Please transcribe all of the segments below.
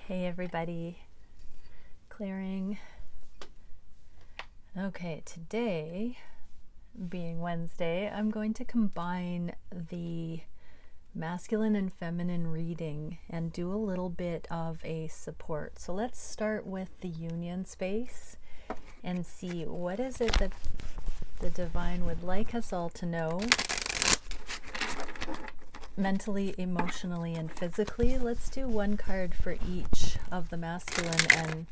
Hey everybody, clearing. Okay, today, being Wednesday, I'm going to combine the masculine and feminine reading and do a little bit of a support. So let's start with the union space and see what is it that the divine would like us all to know mentally, emotionally, and physically. Let's do one card for each of the masculine and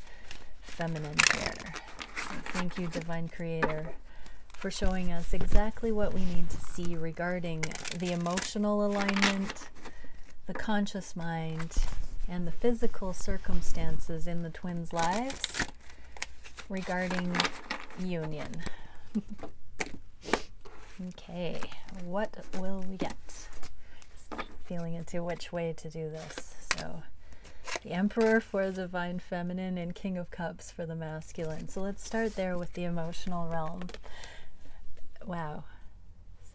feminine here. So thank you, Divine Creator, for showing us exactly what we need to see regarding the emotional alignment, the conscious mind, and the physical circumstances in the twins' lives regarding union. Okay, what will we get? Feeling into which way to do this. So the Emperor for the Divine Feminine and King of Cups for the masculine. So let's start there with the emotional realm. Wow.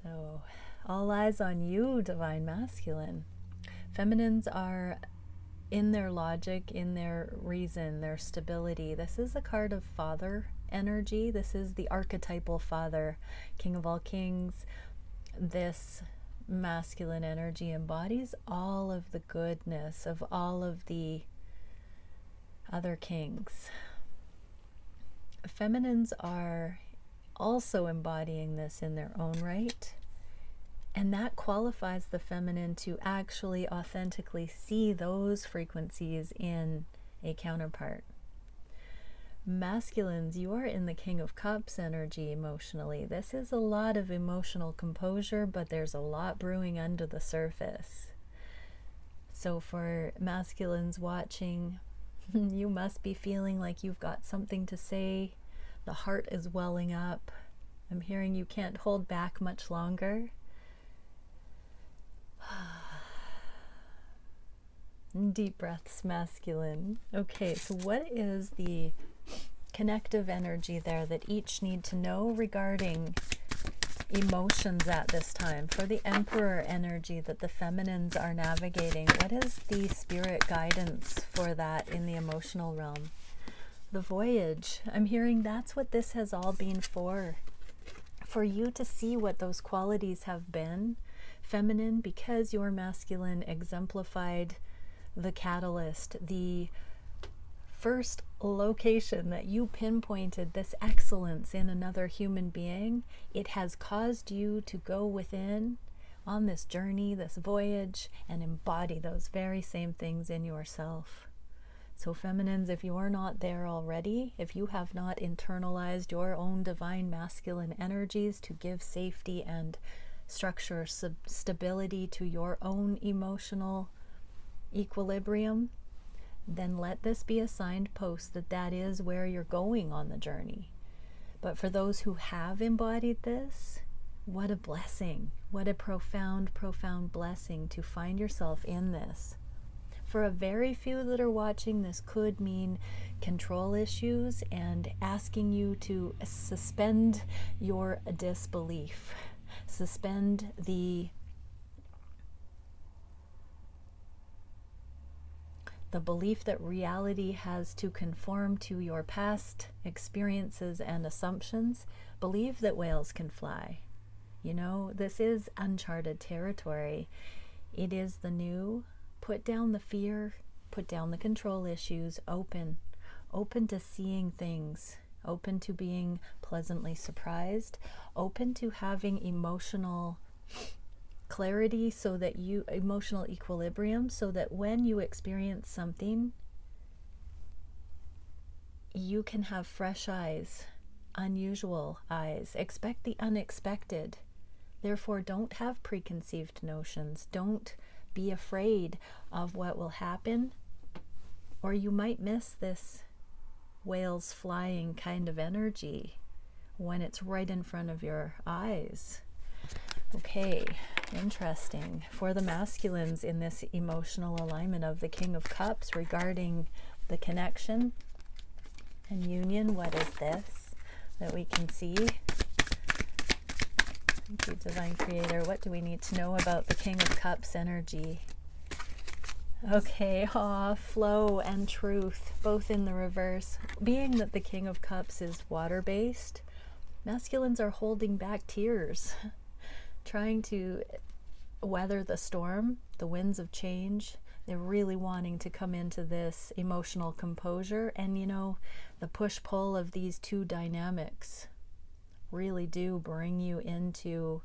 So all eyes on you, Divine Masculine. Feminines are in their logic, in their reason, their stability. This is a card of father energy. This is the archetypal father, King of all kings. This masculine energy embodies all of the goodness of all of the other kings. Feminines are also embodying this in their own right, and that qualifies the feminine to actually authentically see those frequencies in a counterpart. Masculines, you are in the King of Cups energy emotionally. This is a lot of emotional composure, but there's a lot brewing under the surface. So for masculines watching, you must be feeling like you've got something to say. The heart is welling up. I'm hearing you can't hold back much longer. Deep breaths, masculine. Okay, so what is the connective energy there that each need to know regarding emotions at this time? For the Emperor energy that the feminines are navigating, what is the spirit guidance for that in the emotional realm? The voyage. I'm hearing that's what this has all been for you to see what those qualities have been. Feminine, because your masculine exemplified the catalyst, the first location that you pinpointed this excellence in another human being. It has caused you to go within on this journey, this voyage, and embody those very same things in yourself. So feminines, if you're not there already, if you have not internalized your own divine masculine energies to give safety and structure, stability to your own emotional equilibrium, then let this be a signpost that that is where you're going on the journey. But for those who have embodied this, what a blessing. What a profound, profound blessing to find yourself in this. For a very few that are watching, this could mean control issues and asking you to suspend your disbelief. Suspend the belief that reality has to conform to your past experiences and assumptions. Believe that whales can fly. You know, this is uncharted territory. It is the new. Put down the fear, put down the control issues, open to seeing things, open to being pleasantly surprised, open to having emotional clarity, so that emotional equilibrium, so that when you experience something, you can have fresh eyes, unusual eyes. Expect the unexpected. Therefore, don't have preconceived notions. Don't be afraid of what will happen, or you might miss this whales flying kind of energy when it's right in front of your eyes. Okay, interesting. For the masculines in this emotional alignment of the King of Cups regarding the connection and union, what is this that we can see? Thank you, Divine Creator. What do we need to know about the King of Cups energy? Okay, flow and truth, both in the reverse. Being that the King of Cups is water-based, masculines are holding back tears, trying to weather the storm, the winds of change. They're really wanting to come into this emotional composure. And you know, the push-pull of these two dynamics really do bring you into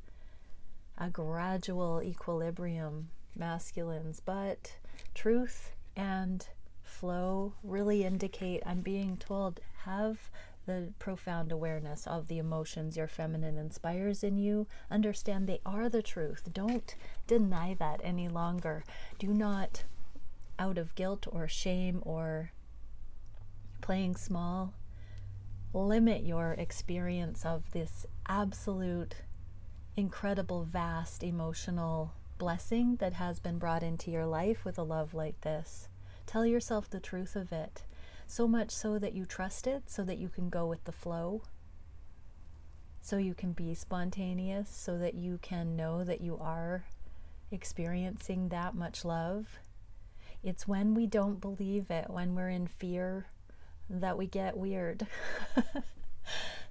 a gradual equilibrium, masculines. But truth and flow really indicate, I'm being told, have the profound awareness of the emotions your feminine inspires in you. Understand they are the truth. Don't deny that any longer. Do not, out of guilt or shame or playing small, limit your experience of this absolute, incredible, vast emotional blessing that has been brought into your life with a love like this. Tell yourself the truth of it. So much so that you trust it, so that you can go with the flow, so you can be spontaneous, so that you can know that you are experiencing that much love. It's when we don't believe it, when we're in fear, that we get weird.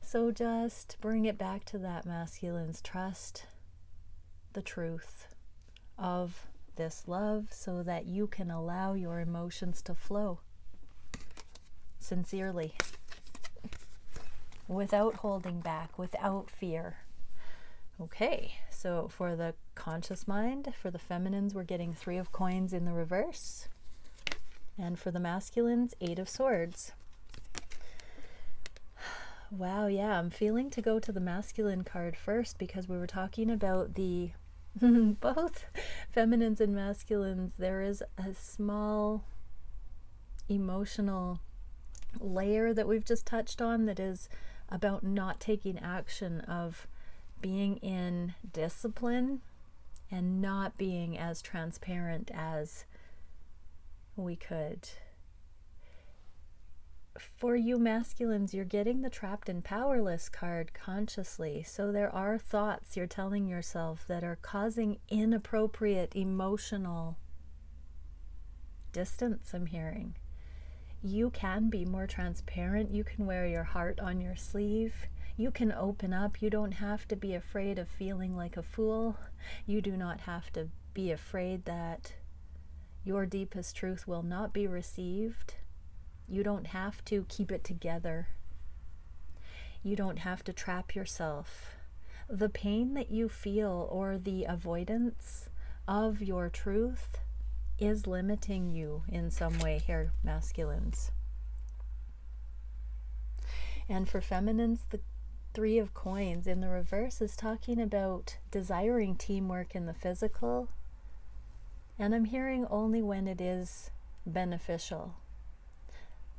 So just bring it back to that, masculines. Trust the truth of this love so that you can allow your emotions to flow sincerely, without holding back, without fear. Okay, so for the conscious mind, for the feminines, we're getting 3 of Coins in the reverse. And for the masculines, 8 of Swords. Wow, yeah, I'm feeling to go to the masculine card first because we were talking about the both feminines and masculines. There is a small emotional layer that we've just touched on that is about not taking action, of being in discipline and not being as transparent as we could. For you masculines, you're getting the Trapped and Powerless card consciously. So there are thoughts you're telling yourself that are causing inappropriate emotional distance, I'm hearing. You can be more transparent. You can wear your heart on your sleeve. You can open up. You don't have to be afraid of feeling like a fool. You do not have to be afraid that your deepest truth will not be received. You don't have to keep it together. You don't have to trap yourself. The pain that you feel or the avoidance of your truth is limiting you in some way here, masculines. And for feminines, the 3 of Coins in the reverse is talking about desiring teamwork in the physical. And I'm hearing only when it is beneficial.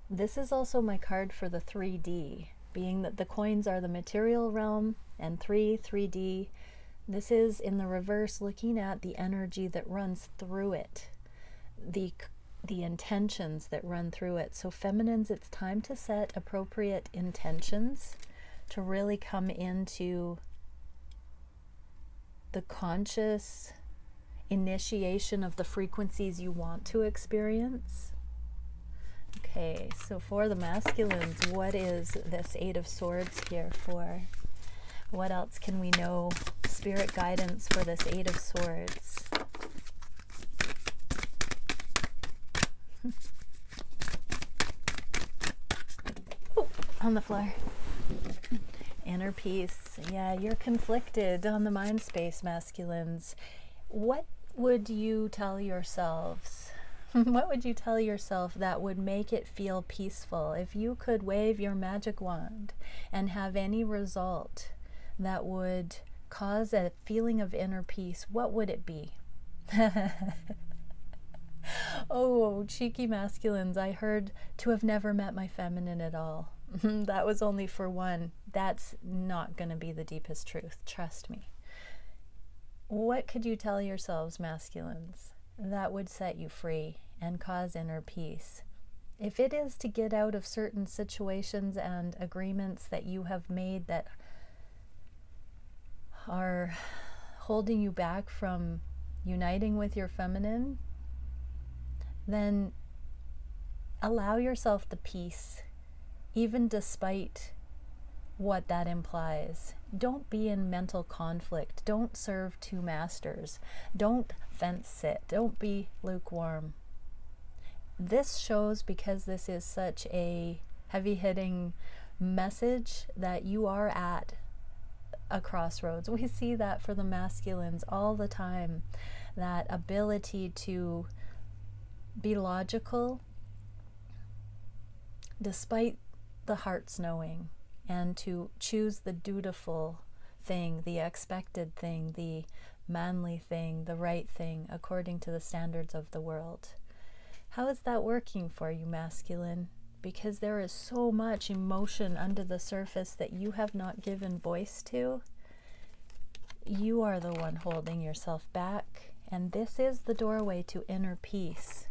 This is also my card for the 3D, being that the coins are the material realm and 3D. This is in the reverse, looking at the energy that runs through it, the intentions that run through it. So feminines, it's time to set appropriate intentions to really come into the conscious initiation of the frequencies you want to experience. Okay, so for the masculines, what is this 8 of Swords here for? What else can we know? Spirit guidance for this 8 of Swords. Oh, on the floor. Inner peace. Yeah, you're conflicted on the mind space, masculines. What would you tell yourselves? What would you tell yourself that would make it feel peaceful? If you could wave your magic wand and have any result that would cause a feeling of inner peace, what would it be? Oh, cheeky masculines, I heard to have never met my feminine at all. That was only for one. That's not going to be the deepest truth, trust me. What could you tell yourselves, masculines, that would set you free and cause inner peace? If it is to get out of certain situations and agreements that you have made that are holding you back from uniting with your feminine, then allow yourself the peace, even despite what that implies. Don't be in mental conflict. Don't serve two masters. Don't fence sit. Don't be lukewarm. This shows, because this is such a heavy-hitting message, that you are at a crossroads. We see that for the masculines all the time, that ability to be logical despite the heart's knowing, and to choose the dutiful thing, the expected thing, the manly thing, the right thing, according to the standards of the world. How is that working for you, masculine? Because there is so much emotion under the surface that you have not given voice to. You are the one holding yourself back, and this is the doorway to inner peace.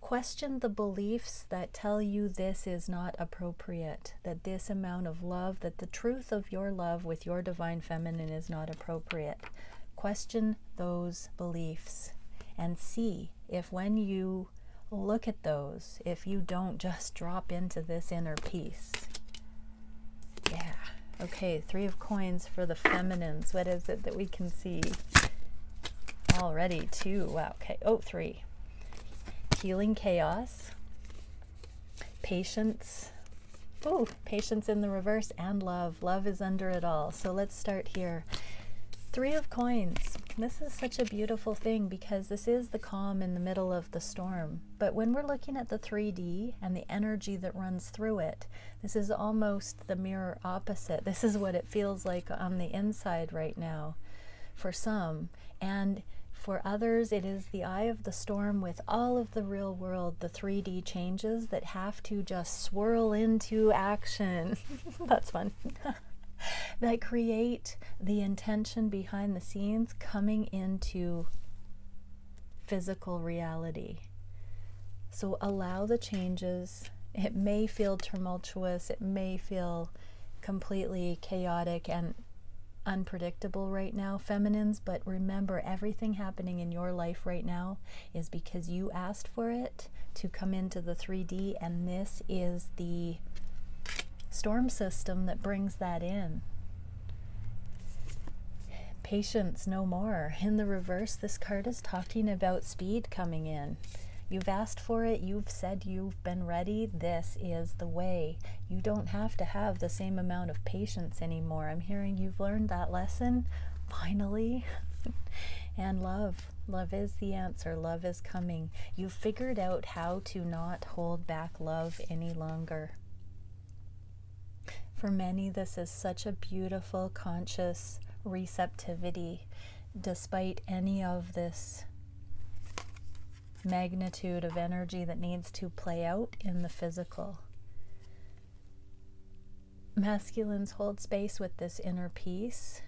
Question the beliefs that tell you this is not appropriate, that this amount of love, that the truth of your love with your divine feminine is not appropriate. Question those beliefs and see if, when you look at those, if you don't just drop into this inner peace. Yeah. Okay, 3 of coins for the feminines. What is it that we can see? Already 2. Wow. Okay. Oh, 3. Healing chaos, patience, patience in the reverse, and love. Love is under it all. So let's start here. 3 of coins. This is such a beautiful thing, because this is the calm in the middle of the storm. But when we're looking at the 3D and the energy that runs through it, this is almost the mirror opposite. This is what it feels like on the inside right now for some. And for others, it is the eye of the storm with all of the real world, the 3D changes that have to just swirl into action. That's fun. That create the intention behind the scenes coming into physical reality. So allow the changes. It may feel tumultuous. It may feel completely chaotic and unpredictable right now, feminines, but remember, everything happening in your life right now is because you asked for it to come into the 3D, and this is the storm system that brings that in. Patience no more. In the reverse, this card is talking about speed coming in. You've asked for it. You've said you've been ready. This is the way. You don't have to have the same amount of patience anymore. I'm hearing you've learned that lesson, finally. And love. Love is the answer. Love is coming. You've figured out how to not hold back love any longer. For many, this is such a beautiful, conscious receptivity, despite any of this magnitude of energy that needs to play out in the physical. Masculines hold space with this inner peace.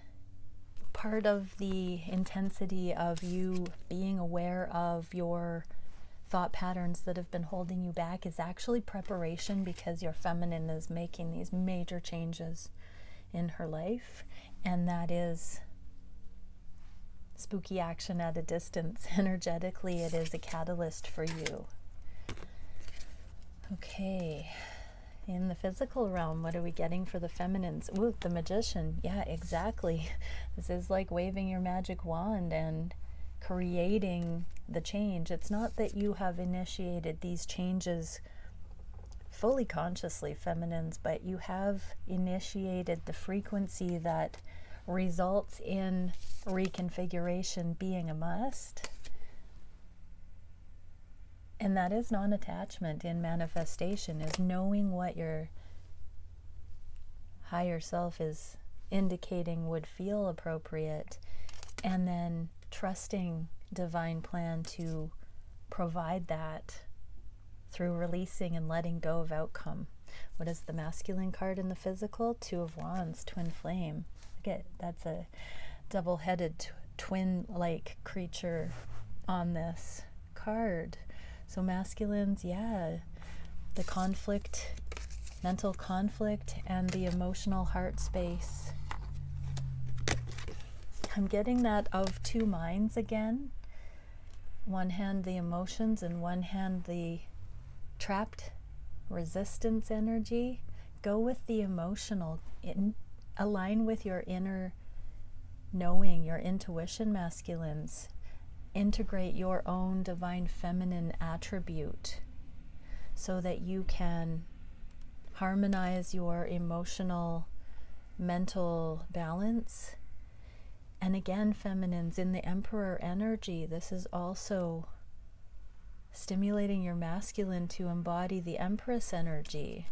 Part of the intensity of you being aware of your thought patterns that have been holding you back is actually preparation, because your feminine is making these major changes in her life, and that is spooky action at a distance. Energetically, it is a catalyst for you. Okay, in the physical realm, what are we getting for the feminines? Ooh, the Magician. Yeah, exactly. This is like waving your magic wand and creating the change. It's not that you have initiated these changes fully consciously, feminines, but you have initiated the frequency that results in reconfiguration being a must. And that is non-attachment in manifestation, is knowing what your higher self is indicating would feel appropriate, and then trusting divine plan to provide that through releasing and letting go of outcome. What is the masculine card in the physical? 2 of Wands, twin flame. That's a double-headed twin-like creature on this card. So masculines, yeah, the conflict, mental conflict, and the emotional heart space. I'm getting that of 2 minds again. one hand the emotions and one hand the trapped resistance energy. Go with the emotional. Align with your inner knowing, your intuition, masculines. Integrate your own divine feminine attribute so that you can harmonize your emotional, mental balance. And again, feminines, in the Emperor energy, this is also stimulating your masculine to embody the Empress energy.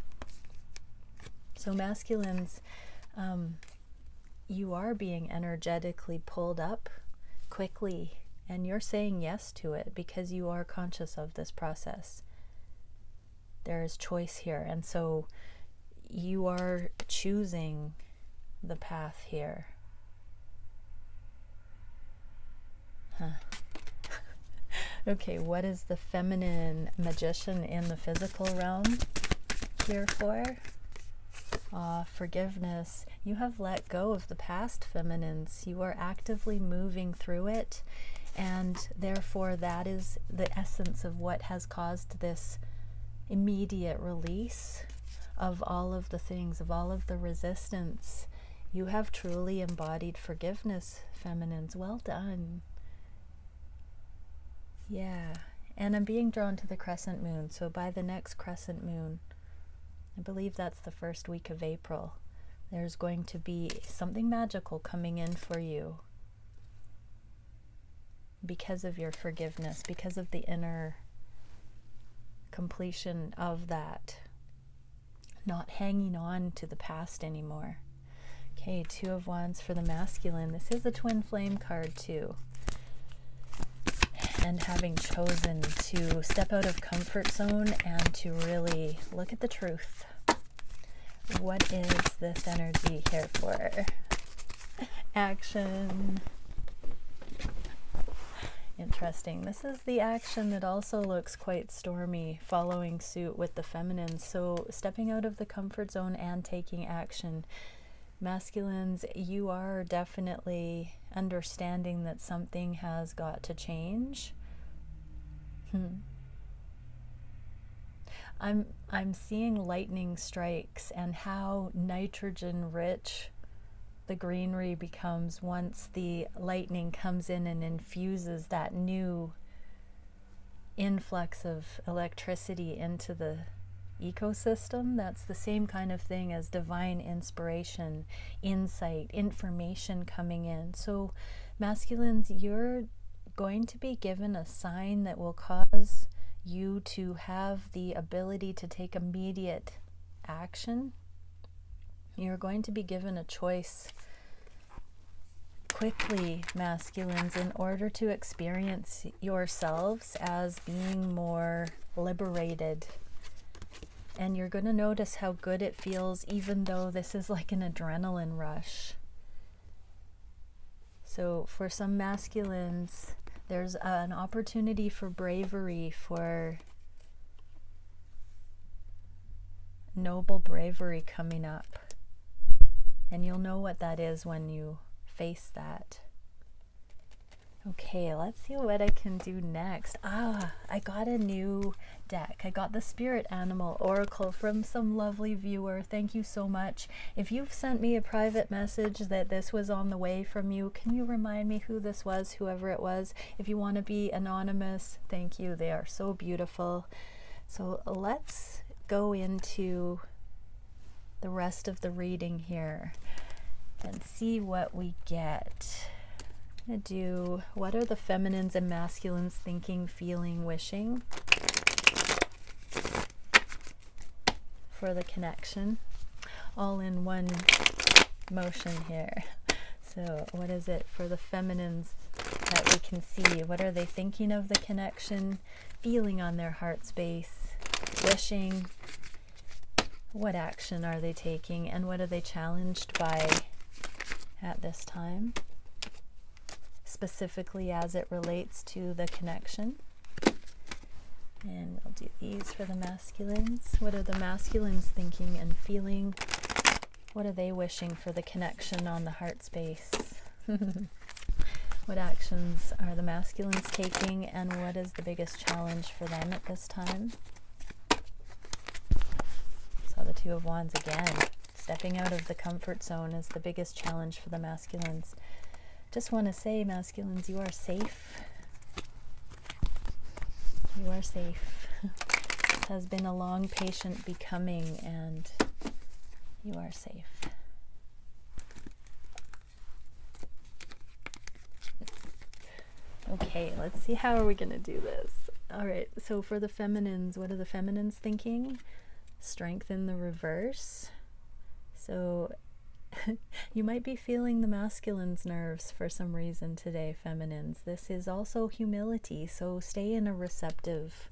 So masculines, you are being energetically pulled up quickly, and you're saying yes to it because you are conscious of this process. There is choice here, and so you are choosing the path here. Okay, what is the feminine magician in the physical realm here for? Forgiveness. You have let go of the past, feminines. You are actively moving through it, and therefore that is the essence of what has caused this immediate release of all of the things, of all of the resistance. You have truly embodied forgiveness, feminines. Well done. Yeah, and I'm being drawn to the crescent moon. So by the next crescent moon, I believe that's the first week of April, there's going to be something magical coming in for you because of your forgiveness, because of the inner completion of that, not hanging on to the past anymore. Okay, Two of Wands for the masculine. This is a twin flame card too. And having chosen to step out of comfort zone and to really look at the truth. What is this energy here for? Action. Interesting. This is the action that also looks quite stormy, following suit with the feminine. So stepping out of the comfort zone and taking action. Masculines, you are definitely understanding that something has got to change. I'm seeing lightning strikes and how nitrogen rich the greenery becomes once the lightning comes in and infuses that new influx of electricity into the ecosystem. That's the same kind of thing as divine inspiration, insight, information coming in. So masculines, you're going to be given a sign that will cause you to have the ability to take immediate action. You're going to be given a choice quickly, masculines, in order to experience yourselves as being more liberated. And you're going to notice how good it feels, even though this is like an adrenaline rush. So for some masculines, there's an opportunity for bravery, for noble bravery coming up. And you'll know what that is when you face that. Okay, let's see what I can do next. I got a new deck. I got the Spirit Animal Oracle from some lovely viewer. Thank you so much. If you've sent me a private message that this was on the way from you, can you remind me who this was, whoever it was? If you want to be anonymous, thank you. They are so beautiful. So let's go into the rest of the reading here and see what we get. I'm going to do, what are the feminines and masculines thinking, feeling, wishing for the connection, all in one motion here. So what is it for the feminines that we can see? What are they thinking of the connection, feeling on their heart space, wishing? What action are they taking, and what are they challenged by at this time, specifically as it relates to the connection? And we'll do these for the masculines. What are the masculines thinking and feeling? What are they wishing for the connection on the heart space? What actions are the masculines taking, and what is the biggest challenge for them at this time? So the Two of Wands again. Stepping out of the comfort zone is the biggest challenge for the masculines. Just want to say, masculines, you are safe. You are safe. It has been a long, patient becoming, and you are safe. Okay, let's see, how are we going to do this? All right, so for the feminines, what are the feminines thinking? Strength in the reverse. So you might be feeling the masculine's nerves for some reason today, feminines. This is also humility, so stay in a receptive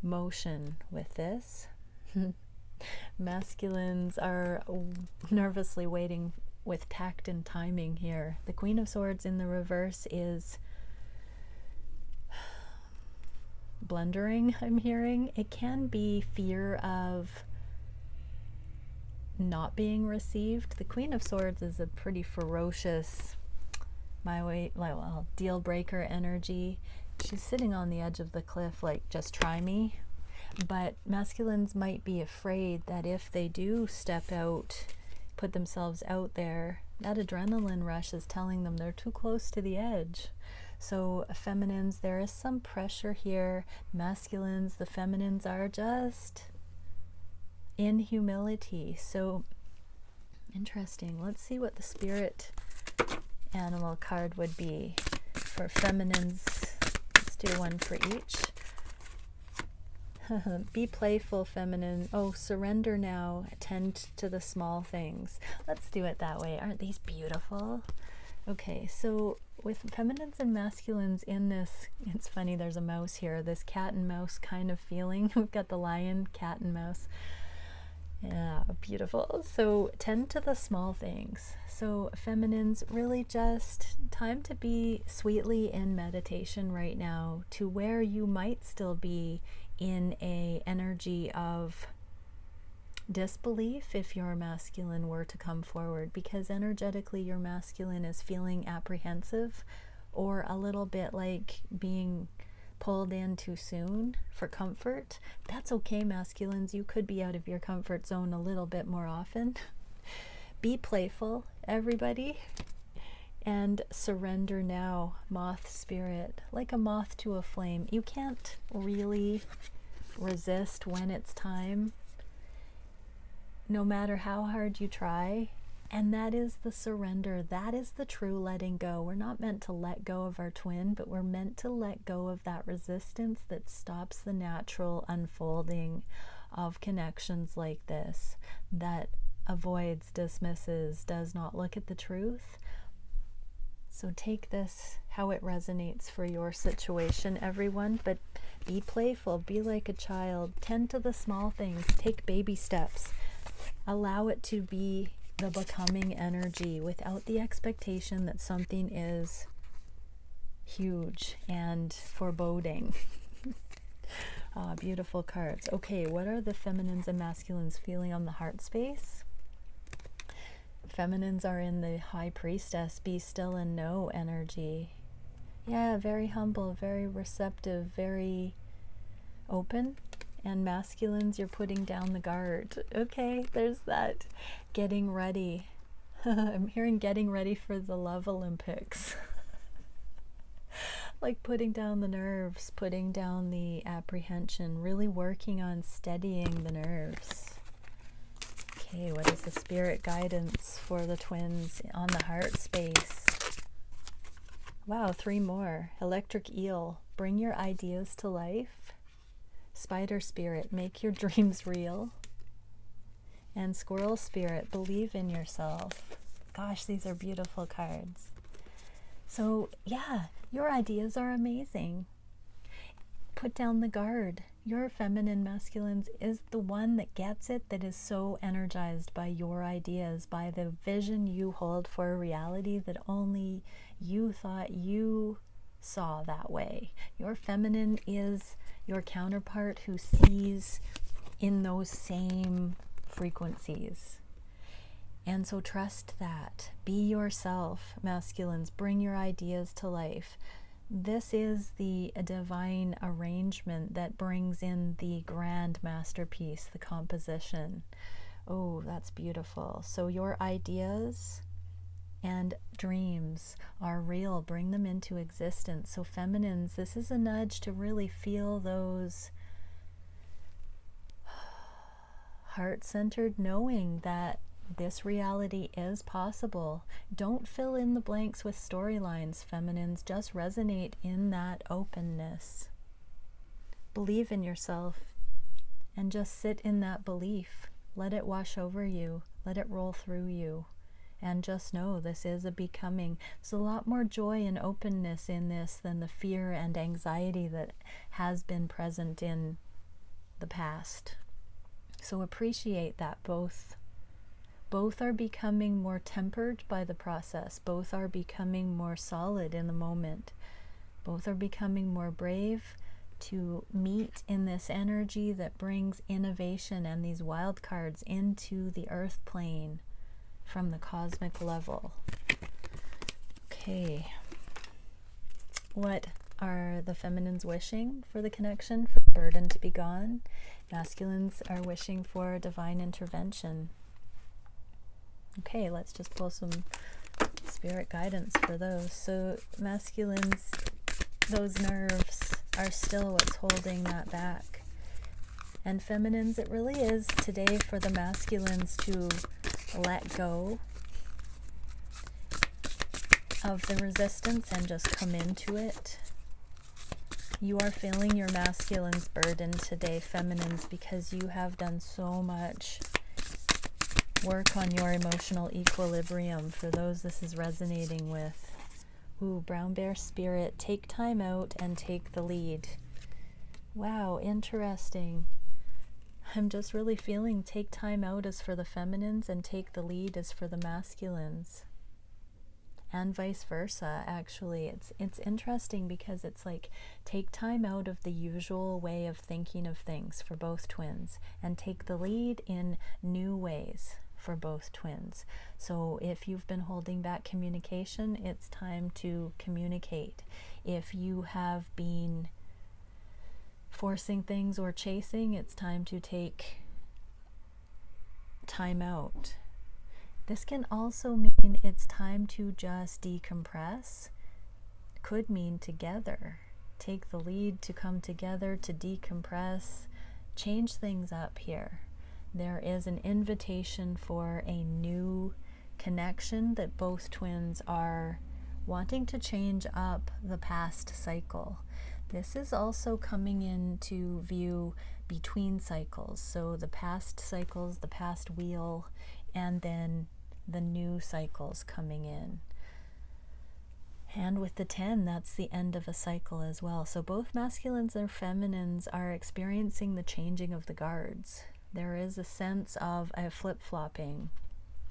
motion with this. Masculines are nervously waiting with tact and timing here. The Queen of Swords in the reverse is blundering, I'm hearing. It can be fear of not being received. The Queen of Swords is a pretty ferocious, deal breaker energy. She's sitting on the edge of the cliff like, just try me. But masculines might be afraid that if they do step out, put themselves out there, that adrenaline rush is telling them they're too close to the edge. So feminines, there is some pressure here. Masculines, the feminines are just in humility. So interesting. Let's see what the spirit animal card would be for feminines. Let's do one for each. Be playful, feminine. Oh, surrender now. Attend to the small things. Let's do it that way. Aren't these beautiful? Okay, so with feminines and masculines in this, it's funny, there's a mouse here, this cat and mouse kind of feeling. We've got the lion, cat and mouse. Yeah, beautiful. So tend to the small things. So feminines, really just time to be sweetly in meditation right now, to where you might still be in a energy of disbelief if your masculine were to come forward, because energetically your masculine is feeling apprehensive or a little bit like being pulled in too soon for comfort. That's okay, masculines. You could be out of your comfort zone a little bit more often. Be playful, everybody, and surrender now, moth spirit, like a moth to a flame. You can't really resist when it's time, no matter how hard you try. And that is the surrender. That is the true letting go. We're not meant to let go of our twin, but we're meant to let go of that resistance that stops the natural unfolding of connections like this, that avoids, dismisses, does not look at the truth. So take this how it resonates for your situation, everyone, but be playful, be like a child, tend to the small things, take baby steps. Allow it to be the becoming energy without the expectation that something is huge and foreboding. Beautiful cards. Okay, what are the feminines and masculines feeling on the heart space? Feminines are in the High Priestess, be still and know energy. Yeah, very humble, very receptive, very open. And masculines, you're putting down the guard. Okay, there's that. Getting ready. I'm hearing getting ready for the Love Olympics. Like putting down the nerves, putting down the apprehension, really working on steadying the nerves. Okay, what is the spirit guidance for the twins on the heart space? Wow, 3 more. Electric eel, bring your ideas to life. Spider spirit, make your dreams real. And squirrel spirit, believe in yourself. Gosh, these are beautiful cards. So yeah, your ideas are amazing. Put down the guard. Your feminine masculines is the one that gets it, that is so energized by your ideas, by the vision you hold for a reality that only you thought you saw that way. Your feminine is your counterpart who sees in those same frequencies. And so trust that. Be yourself, masculines. Bring your ideas to life. This is the divine arrangement that brings in the grand masterpiece, the composition. Oh, that's beautiful. So your ideas and dreams are real. Bring them into existence. So feminines, this is a nudge to really feel those heart-centered knowing that this reality is possible. Don't fill in the blanks with storylines, feminines. Just resonate in that openness. Believe in yourself and just sit in that belief. Let it wash over you. Let it roll through you. And just know this is a becoming. There's a lot more joy and openness in this than the fear and anxiety that has been present in the past. So appreciate that both are becoming more tempered by the process. Both are becoming more solid in the moment. Both are becoming more brave to meet in this energy that brings innovation and these wild cards into the earth plane from the cosmic level. Okay. What are the feminines wishing for the connection, for the burden to be gone? Masculines are wishing for divine intervention. Okay, let's just pull some spirit guidance for those. So masculines, those nerves are still what's holding that back. And feminines, it really is today for the masculines to let go of the resistance and just come into it. You are feeling your masculine's burden today, feminines, because you have done so much work on your emotional equilibrium. For those this is resonating with. Ooh, brown bear spirit, take time out and take the lead. Wow, interesting. I'm just really feeling take time out is for the feminines and take the lead is for the masculines. And vice versa, actually. It's interesting because it's like take time out of the usual way of thinking of things for both twins and take the lead in new ways for both twins. So if you've been holding back communication, it's time to communicate. If you have been forcing things or chasing, it's time to take time out. This can also mean it's time to just decompress. Could mean together. Take the lead to come together to decompress, change things up here. There is an invitation for a new connection that both twins are wanting to change up the past cycle. This is also coming into view between cycles. So the past cycles, the past wheel, and then the new cycles coming in. And with the 10, that's the end of a cycle as well. So both masculines and feminines are experiencing the changing of the guards. There is a sense of a flip-flopping,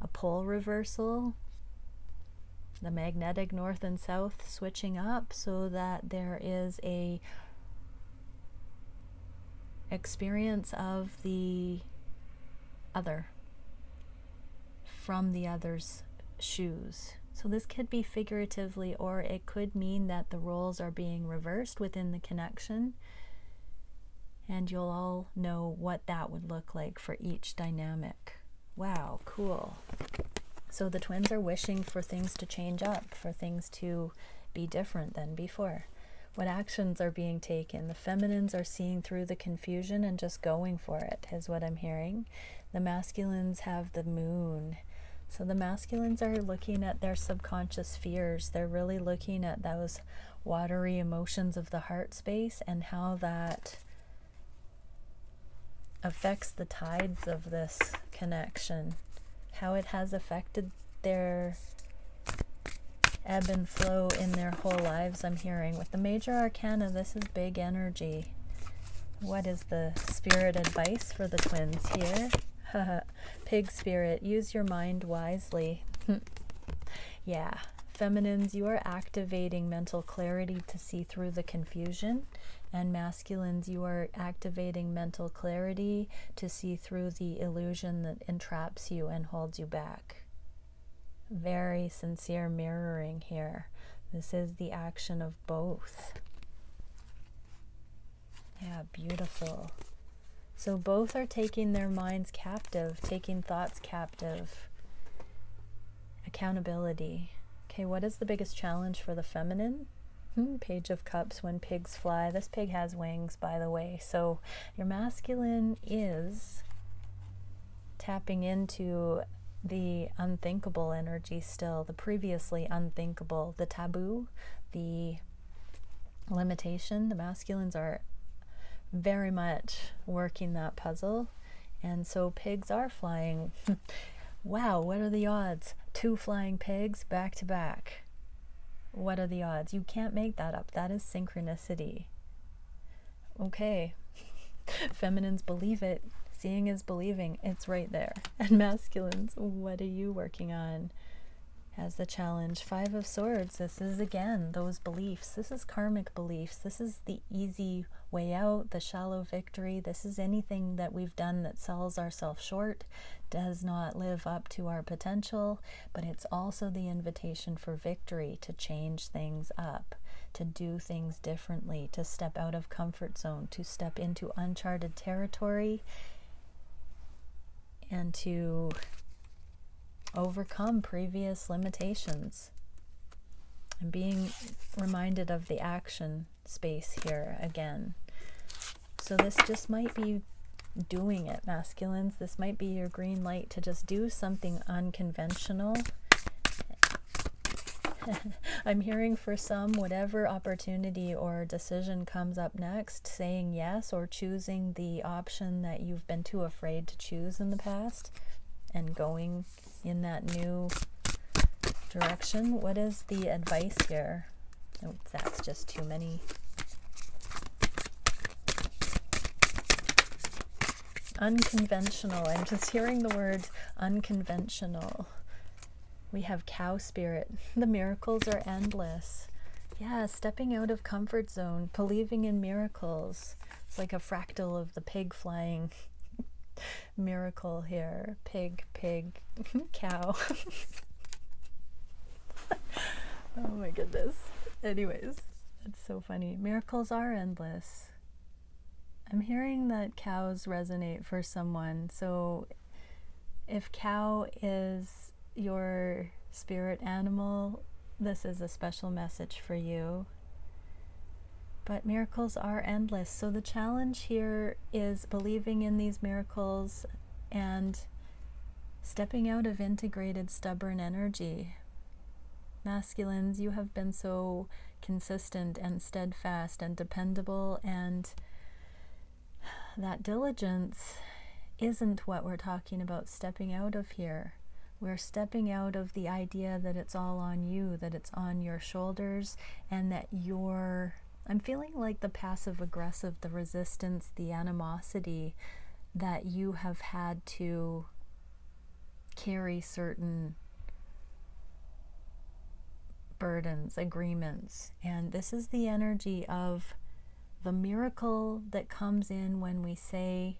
a pole reversal, the magnetic north and south switching up so that there is a experience of the other from the other's shoes. So this could be figuratively, or it could mean that the roles are being reversed within the connection. And you'll all know what that would look like for each dynamic. Wow, cool. So the twins are wishing for things to change up, for things to be different than before. What actions are being taken? The feminines are seeing through the confusion and just going for it, is what I'm hearing. The masculines have the moon. So the masculines are looking at their subconscious fears. They're really looking at those watery emotions of the heart space and how that affects the tides of this connection, how it has affected their ebb and flow in their whole lives. I'm hearing with the major arcana, this is big energy. What is the spirit advice for the twins here? Pig spirit, use your mind wisely. Yeah, Feminines, you are activating mental clarity to see through the confusion. And masculines, you are activating mental clarity to see through the illusion that entraps you and holds you back. Very sincere mirroring here. This is the action of both. Yeah, beautiful. So both are taking their minds captive, taking thoughts captive. Accountability. Okay, what is the biggest challenge for the feminine? Page of Cups, when pigs fly. This pig has wings, by the way. So your masculine is tapping into the unthinkable energy still, the previously unthinkable, the taboo, the limitation. The masculines are very much working that puzzle. And so pigs are flying. Wow, what are the odds? 2 flying pigs back to back. What are the odds? You can't make that up. That is synchronicity. Okay. Feminines believe it. Seeing is believing. It's right there. And masculines, what are you working on as the challenge? 5 of Swords. This is, again, those beliefs. This is karmic beliefs. This is the easy way out, the shallow victory. This is anything that we've done that sells ourselves short, does not live up to our potential, but it's also the invitation for victory, to change things up, to do things differently, to step out of comfort zone, to step into uncharted territory, and to overcome previous limitations. And being reminded of the action space here again. So this just might be doing it, masculines. This might be your green light to just do something unconventional. I'm hearing for some, whatever opportunity or decision comes up next, saying yes or choosing the option that you've been too afraid to choose in the past and going in that new direction. What is the advice here? Oh, that's just too many. Unconventional. I'm just hearing the words unconventional. We have cow spirit. The miracles are endless. Yeah, stepping out of comfort zone, believing in miracles. It's like a fractal of the pig flying miracle here. Pig, pig, cow. Oh my goodness. Anyways, it's so funny. Miracles are endless. I'm hearing that cows resonate for someone. So if cow is your spirit animal, this is a special message for you. But miracles are endless. So the challenge here is believing in these miracles and stepping out of integrated, stubborn energy. Masculines, you have been so consistent and steadfast and dependable, and that diligence isn't what we're talking about stepping out of here. We're stepping out of the idea that it's all on you, that it's on your shoulders, and that I'm feeling like the passive aggressive, the resistance, the animosity, that you have had to carry certain burdens, agreements. And this is the energy of the miracle that comes in when we say,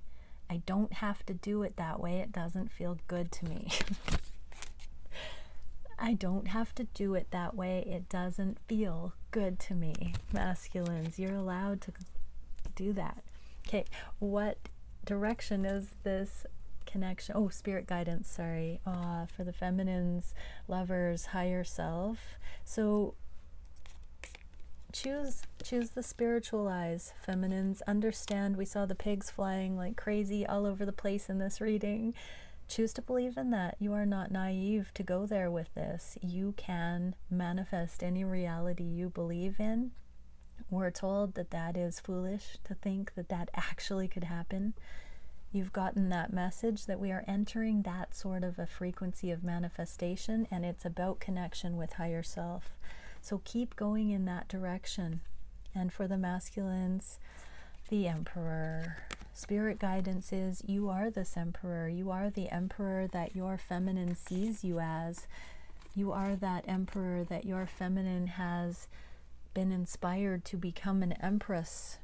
I don't have to do it that way. It doesn't feel good to me. I don't have to do it that way. It doesn't feel good to me. Masculines, you're allowed to do that. Okay, what direction is this connection? Oh, spirit guidance, sorry. For the feminines, lovers, higher self. So choose the spiritual eyes, feminines. Understand, we saw the pigs flying like crazy all over the place in this reading. Choose to believe in that. You are not naive to go there with this. You can manifest any reality you believe in. We're told that that is foolish to think that that actually could happen. You've gotten that message that we are entering that sort of a frequency of manifestation, and it's about connection with higher self. So keep going in that direction. And for the masculines, the Emperor. Spirit guidance is, you are this Emperor. You are the Emperor that your feminine sees you as. You are that emperor that your feminine has been inspired to become an empress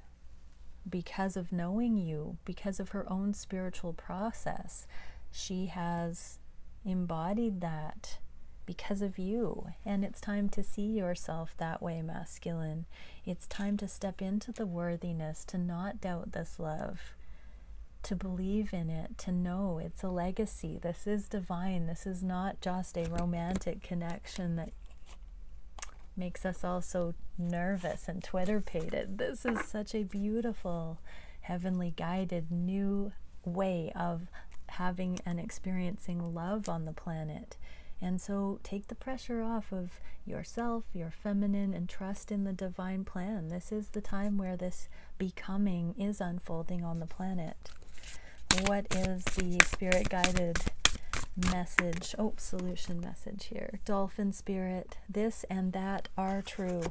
because of knowing you, because of her own spiritual process. She has embodied that because of you, and it's time to see yourself that way, masculine. It's time to step into the worthiness, to not doubt this love, to believe in it, to know it's a legacy. This is divine. This is not just a romantic connection that makes us all so nervous and Twitter-pated. This is such a beautiful, heavenly guided new way of having and experiencing love on the planet. And so take the pressure off of yourself, your feminine, and trust in the divine plan. This is the time where this becoming is unfolding on the planet. What is the spirit-guided message? Oh, solution message here. Dolphin spirit, this and that are true.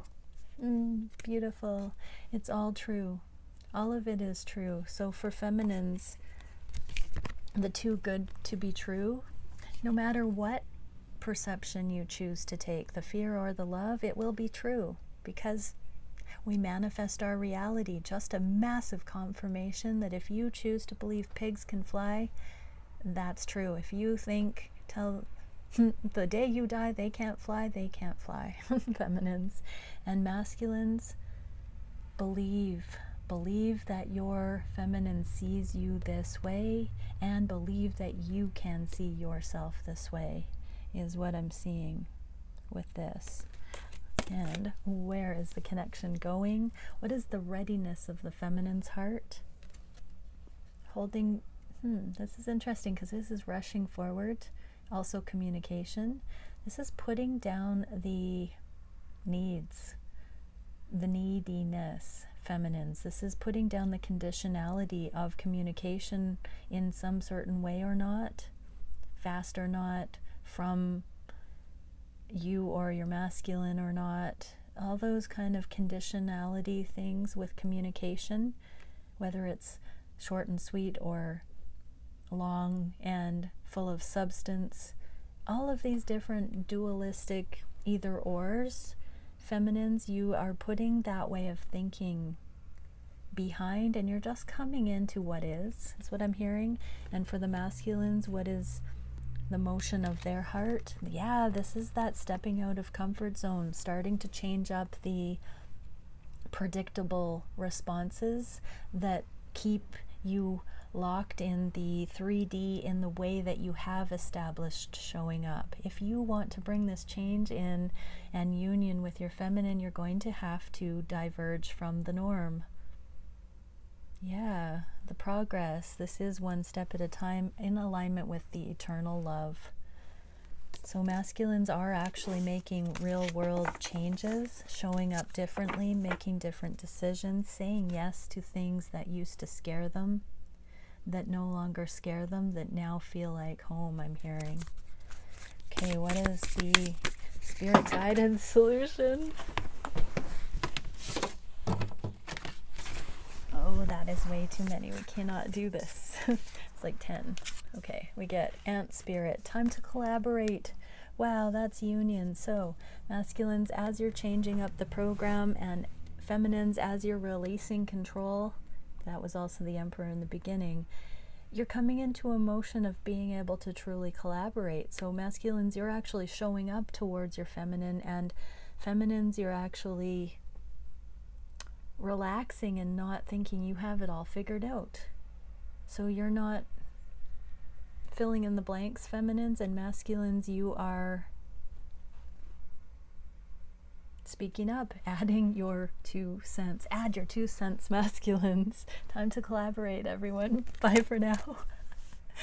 Beautiful. It's all true. All of it is true. So for feminines, the too good to be true, no matter what perception you choose to take, the fear or the love, it will be true, because we manifest our reality. Just a massive confirmation that if you choose to believe pigs can fly, that's true. If you think till the day you die they can't fly, they can't fly. Feminines and masculines, believe that your feminine sees you this way, and believe that you can see yourself this way, is what I'm seeing with this. And where is the connection going? What is the readiness of the feminine's heart? Holding, this is interesting because this is rushing forward. Also communication. This is putting down the needs, the neediness, feminines. This is putting down the conditionality of communication in some certain way or not, fast or not, from you or your masculine or not, all those kind of conditionality things with communication, whether it's short and sweet or long and full of substance, all of these different dualistic either ors. Feminines, you are putting that way of thinking behind, and you're just coming into what is what I'm hearing. And for the masculines, what is the motion of their heart? Yeah, this is that stepping out of comfort zone, starting to change up the predictable responses that keep you locked in the 3D in the way that you have established showing up. If you want to bring this change in and union with your feminine, you're going to have to diverge from the norm. Yeah, the progress. This is one step at a time in alignment with the eternal love. So masculines are actually making real world changes, showing up differently, making different decisions, saying yes to things that used to scare them, that no longer scare them, that now feel like home, I'm hearing. Okay, what is the spirit guided solution? Oh, that is way too many. We cannot do this. It's like 10. Okay, we get ant spirit. Time to collaborate. Wow, that's union. So, masculines, as you're changing up the program, and feminines, as you're releasing control, that was also the emperor in the beginning, you're coming into a motion of being able to truly collaborate. So masculines, you're actually showing up towards your feminine, and feminines, you're actually relaxing and not thinking you have it all figured out. So you're not filling in the blanks, feminines, and masculines, you are speaking up, adding your 2 cents. Add your 2 cents, masculines. Time to collaborate, everyone. Bye for now.